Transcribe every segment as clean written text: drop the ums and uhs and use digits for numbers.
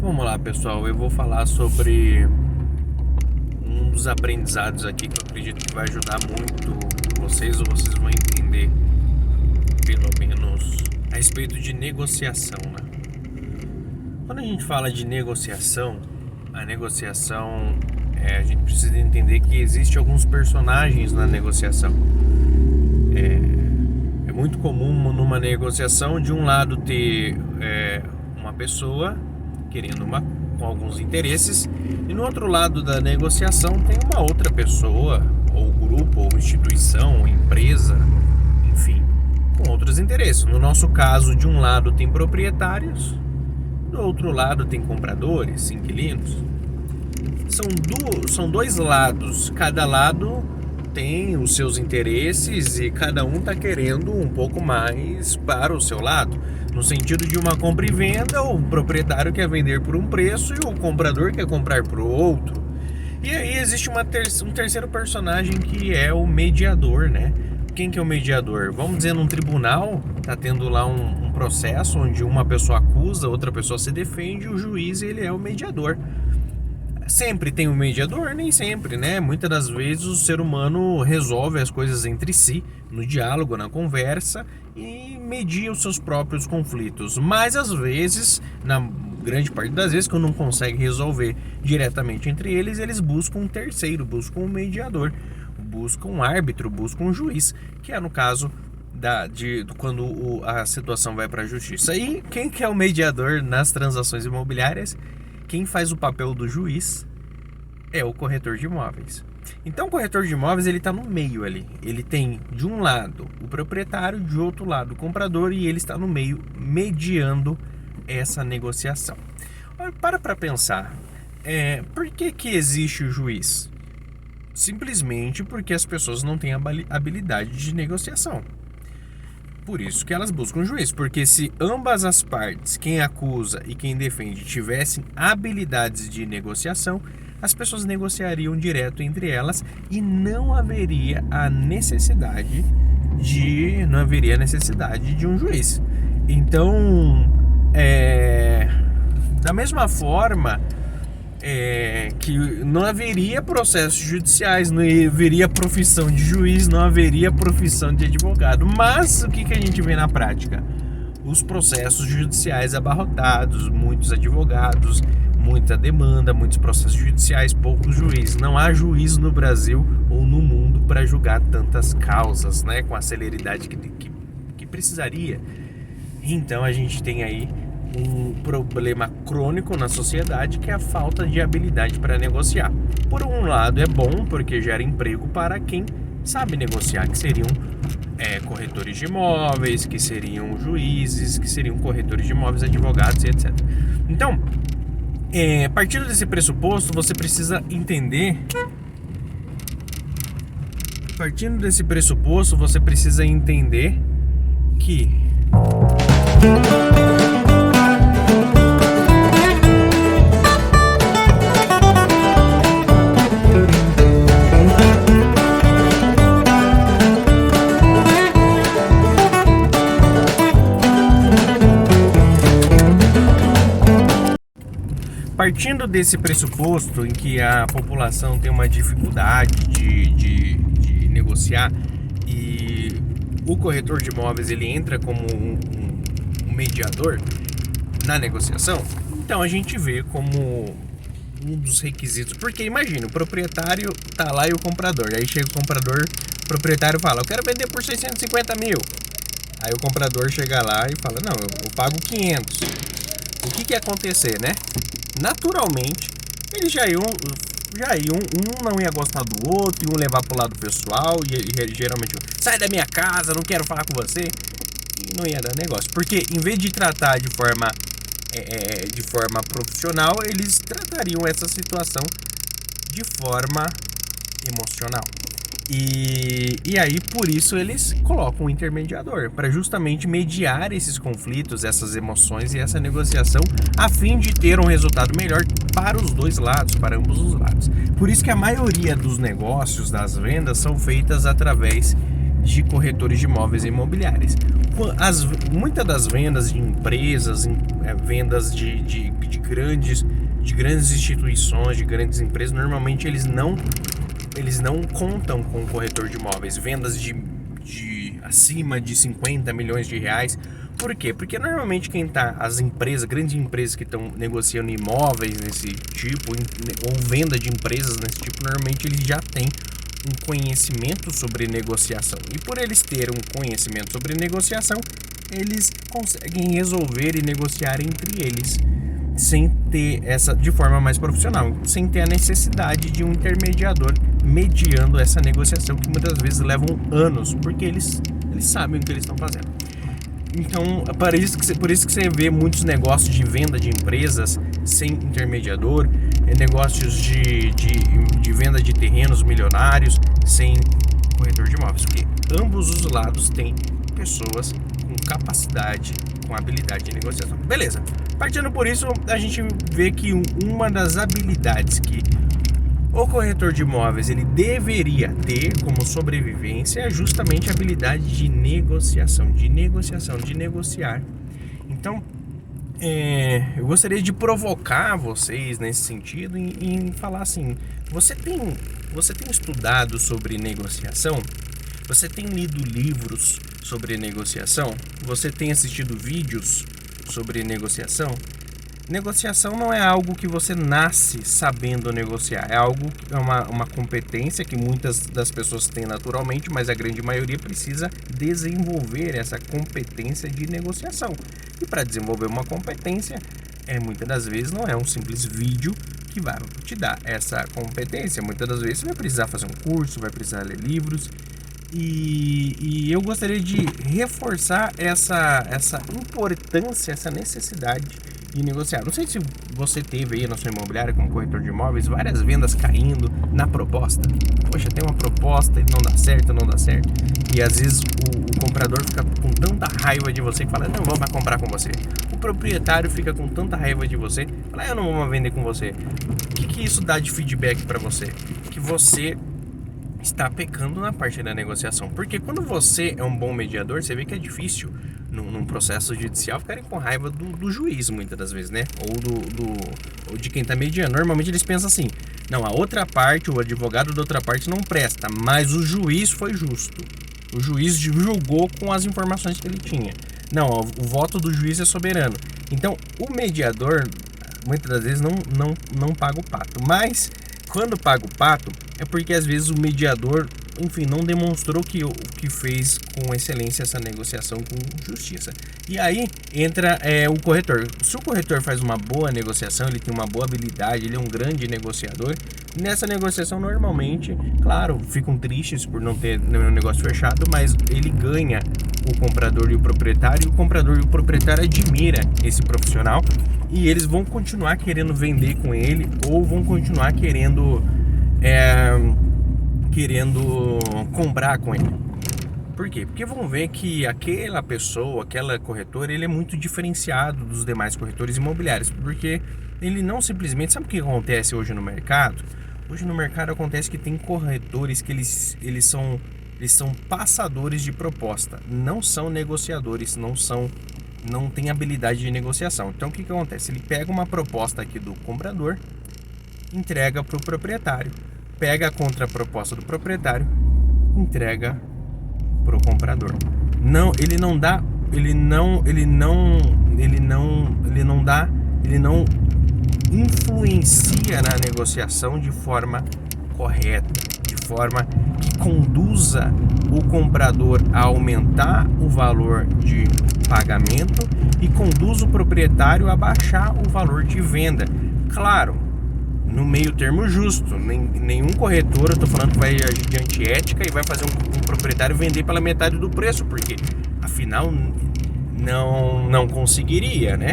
Vamos lá, pessoal. Eu vou falar sobre um dos aprendizados aqui que eu acredito que vai ajudar muito vocês, ou vocês vão entender, pelo menos, a respeito de negociação, né? Quando a gente fala de negociação, a negociação, a gente precisa entender que existe alguns personagens na negociação. É muito comum numa negociação, de um lado, ter uma pessoa querendo com alguns interesses, e no outro lado da negociação tem uma outra pessoa, ou grupo, ou instituição, ou empresa, enfim, com outros interesses. No nosso caso, de um lado tem proprietários, do outro lado tem compradores, inquilinos. São dois lados, cada lado tem os seus interesses e cada um está querendo um pouco mais para o seu lado. No sentido de uma compra e venda, o proprietário quer vender por um preço e o comprador quer comprar por outro. E aí existe um terceiro personagem, que é o mediador, né? Quem que é o mediador? Vamos dizer, num tribunal, tá tendo lá um processo onde uma pessoa acusa, outra pessoa se defende, e o juiz, ele é o mediador. Sempre tem um mediador? Nem sempre, né? Muitas das vezes o ser humano resolve as coisas entre si, no diálogo, na conversa, e media os seus próprios conflitos. Mas às vezes, na grande parte das vezes, quando não consegue resolver diretamente entre eles, eles buscam um terceiro, buscam um mediador, buscam um árbitro, buscam um juiz, que é no caso quando a situação vai para a justiça. E quem que é o mediador nas transações imobiliárias? Quem faz o papel do juiz é o corretor de imóveis. Então o corretor de imóveis, ele está no meio ali. Ele tem de um lado o proprietário, de outro lado o comprador, e ele está no meio mediando essa negociação. Para pensar, por que existe o juiz? Simplesmente porque as pessoas não têm habilidade de negociação. Por isso que elas buscam um juiz, porque se ambas as partes, quem acusa e quem defende, tivessem habilidades de negociação, as pessoas negociariam direto entre elas e não haveria necessidade de um juiz. Então, da mesma forma que não haveria processos judiciais, não haveria profissão de juiz, não haveria profissão de advogado. Mas o que a gente vê na prática? Os processos judiciais abarrotados, muitos advogados, muita demanda, muitos processos judiciais, poucos juízes. Não há juiz no Brasil ou no mundo para julgar tantas causas, né, com a celeridade que precisaria. Então a gente tem aí um problema crônico na sociedade, que é a falta de habilidade para negociar. Por um lado é bom, porque gera emprego para quem sabe negociar, que seriam corretores de imóveis, que seriam juízes, que seriam corretores de imóveis, advogados e etc. Então, partindo desse pressuposto, você precisa entender que partindo desse pressuposto em que a população tem uma dificuldade de negociar, e o corretor de imóveis, ele entra como um mediador na negociação, então a gente vê como um dos requisitos. Porque imagina, o proprietário tá lá e o comprador, aí chega o proprietário fala: eu quero vender por 650 mil. Aí o comprador chega lá e fala: não, eu pago 500. O que ia acontecer, né? Naturalmente, eles um não ia gostar do outro, iam levar pro lado pessoal, e geralmente, sai da minha casa, não quero falar com você, e não ia dar negócio. Porque em vez de tratar de forma profissional, eles tratariam essa situação de forma emocional. E aí, por isso, eles colocam um intermediador, para justamente mediar esses conflitos, essas emoções e essa negociação, a fim de ter um resultado melhor para os dois lados, para ambos os lados. Por isso que a maioria dos negócios, das vendas, são feitas através de corretores de imóveis e imobiliárias. Muitas das vendas de empresas, vendas de grandes instituições, de grandes empresas, normalmente eles não contam com o corretor de imóveis. Vendas de acima de 50 milhões de reais. Por quê? Porque normalmente grandes empresas que estão negociando imóveis nesse tipo, ou venda de empresas nesse tipo, normalmente eles já têm um conhecimento sobre negociação. E por eles terem um conhecimento sobre negociação, eles conseguem resolver e negociar entre eles sem ter de forma mais profissional, sem ter a necessidade de um intermediador mediando essa negociação, que muitas vezes levam anos, porque eles sabem o que eles estão fazendo. Então, por isso que você vê muitos negócios de venda de empresas sem intermediador, negócios de venda de terrenos milionários sem corretor de imóveis, porque ambos os lados têm pessoas com capacidade, com habilidade de negociação. Beleza. Partindo por isso, a gente vê que uma das habilidades que o corretor de imóveis ele deveria ter como sobrevivência é justamente a habilidade de negociação, de negociar. Então, eu gostaria de provocar vocês nesse sentido em falar assim: você tem estudado sobre negociação? Você tem lido livros sobre negociação? Você tem assistido vídeos sobre negociação? Negociação não é algo que você nasce sabendo negociar, é uma competência que muitas das pessoas têm naturalmente, mas a grande maioria precisa desenvolver essa competência de negociação. E para desenvolver uma competência, muitas das vezes não é um simples vídeo que vai te dar essa competência. Muitas das vezes você vai precisar fazer um curso, vai precisar ler livros. E eu gostaria de reforçar essa importância, essa necessidade de negociar. Não sei se você teve aí na sua imobiliária como corretor de imóveis várias vendas caindo na proposta. Poxa, tem uma proposta e não dá certo. E às vezes o comprador fica com tanta raiva de você que fala: não vou mais comprar com você. O proprietário fica com tanta raiva de você que fala: eu não vou mais vender com você. O que isso dá de feedback para você? Que você está pecando na parte da negociação. Porque quando você é um bom mediador, você vê que é difícil num processo judicial ficarem com raiva do juiz, muitas das vezes, né? Ou de quem está mediando. Normalmente eles pensam assim: não, a outra parte, o advogado da outra parte não presta, mas o juiz foi justo. O juiz julgou com as informações que ele tinha. Não, o voto do juiz é soberano. Então, o mediador, muitas das vezes, não paga o pato. Mas, quando paga o pato, é porque às vezes o mediador, enfim, não demonstrou que fez com excelência essa negociação com justiça. E aí entra o corretor. Se o corretor faz uma boa negociação, ele tem uma boa habilidade, ele é um grande negociador. Nessa negociação, normalmente, claro, ficam tristes por não ter nenhum negócio fechado, mas ele ganha o comprador e o proprietário, e o comprador e o proprietário admira esse profissional, e eles vão continuar querendo vender com ele, ou vão continuar querendo comprar com ele. Por quê? Porque vão ver que aquela pessoa, aquela corretora, ele é muito diferenciado dos demais corretores imobiliários, porque ele não simplesmente... Sabe o que acontece hoje no mercado? Hoje no mercado acontece que tem corretores que eles são passadores de proposta, não são negociadores, não têm habilidade de negociação. Então o que acontece? Ele pega uma proposta aqui do comprador, entrega para o proprietário, pega a contraproposta do proprietário, entrega para o comprador. Ele não influencia na negociação de forma correta, de forma que conduza o comprador a aumentar o valor de pagamento e conduz o proprietário a baixar o valor de venda. Claro, no meio termo justo. Nenhum corretor, eu estou falando que vai agir de antiética e vai fazer um proprietário vender pela metade do preço, porque afinal não conseguiria, né?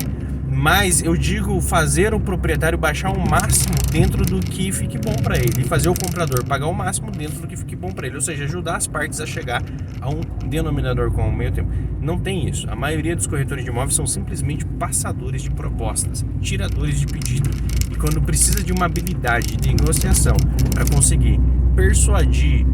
Mas eu digo fazer o proprietário baixar o máximo dentro do que fique bom para ele, e fazer o comprador pagar o máximo dentro do que fique bom para ele, ou seja, ajudar as partes a chegar a um denominador comum ao meio tempo. Não tem isso. A maioria dos corretores de imóveis são simplesmente passadores de propostas, tiradores de pedido. E quando precisa de uma habilidade de negociação para conseguir persuadir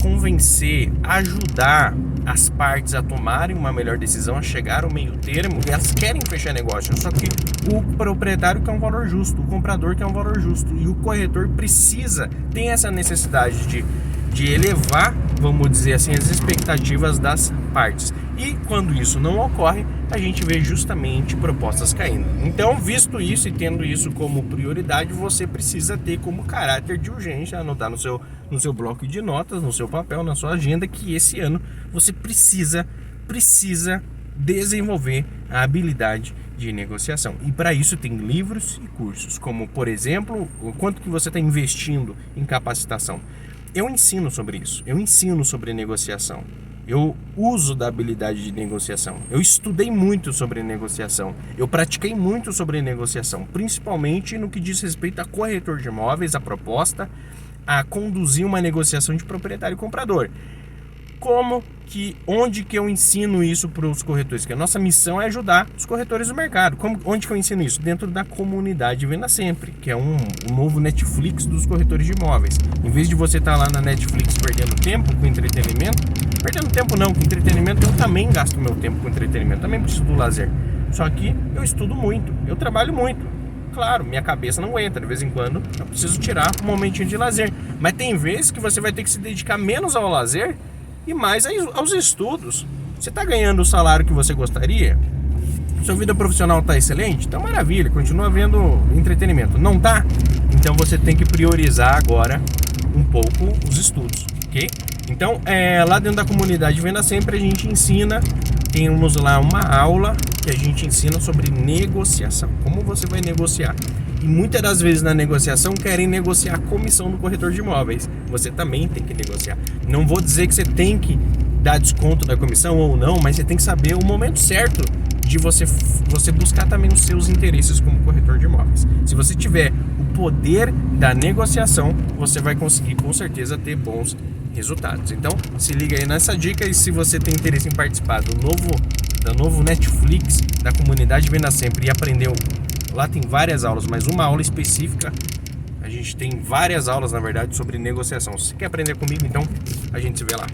convencer, ajudar as partes a tomarem uma melhor decisão, a chegar ao meio termo, e elas querem fechar negócio, só que o proprietário quer um valor justo, o comprador quer um valor justo, e o corretor tem essa necessidade de elevar, vamos dizer assim, as expectativas das partes. E quando isso não ocorre, a gente vê justamente propostas caindo. Então, visto isso e tendo isso como prioridade, você precisa ter como caráter de urgência, anotar no seu bloco de notas, no seu papel, na sua agenda, que esse ano você precisa desenvolver a habilidade de negociação. E para isso tem livros e cursos, como, por exemplo, o quanto que você está investindo em capacitação. Eu ensino sobre isso, eu ensino sobre negociação, eu uso da habilidade de negociação, eu estudei muito sobre negociação, eu pratiquei muito sobre negociação, principalmente no que diz respeito a corretor de imóveis, a proposta, a conduzir uma negociação de proprietário e comprador. Onde que eu ensino isso para os corretores? Que a nossa missão é ajudar os corretores do mercado. Onde que eu ensino isso? Dentro da comunidade Venda Sempre, que é um novo Netflix dos corretores de imóveis. Em vez de você estar lá na Netflix perdendo tempo com entretenimento, perdendo tempo não, com entretenimento, eu também gasto meu tempo com entretenimento, também preciso do lazer. Só que eu estudo muito, eu trabalho muito. Claro, minha cabeça não aguenta, de vez em quando eu preciso tirar um momentinho de lazer. Mas tem vezes que você vai ter que se dedicar menos ao lazer e mais aos estudos. Você está ganhando o salário que você gostaria? Sua vida profissional está excelente? Então maravilha, continua vendo entretenimento. Não tá? Então você tem que priorizar agora um pouco os estudos, ok? Então, lá dentro da comunidade Venda Sempre a gente ensina, temos lá uma aula que a gente ensina sobre negociação, como você vai negociar. E muitas das vezes na negociação querem negociar a comissão do corretor de imóveis. Você também tem que negociar. Não vou dizer que você tem que dar desconto da comissão ou não, mas você tem que saber o momento certo de você buscar também os seus interesses como corretor de imóveis. Se você tiver o poder da negociação, você vai conseguir com certeza ter bons resultados. Então, se liga aí nessa dica, e se você tem interesse em participar do novo Netflix da comunidade Venda Sempre e aprender, lá tem várias aulas, mas uma aula específica, a gente tem várias aulas na verdade sobre negociação. Se você quer aprender comigo, então a gente se vê lá.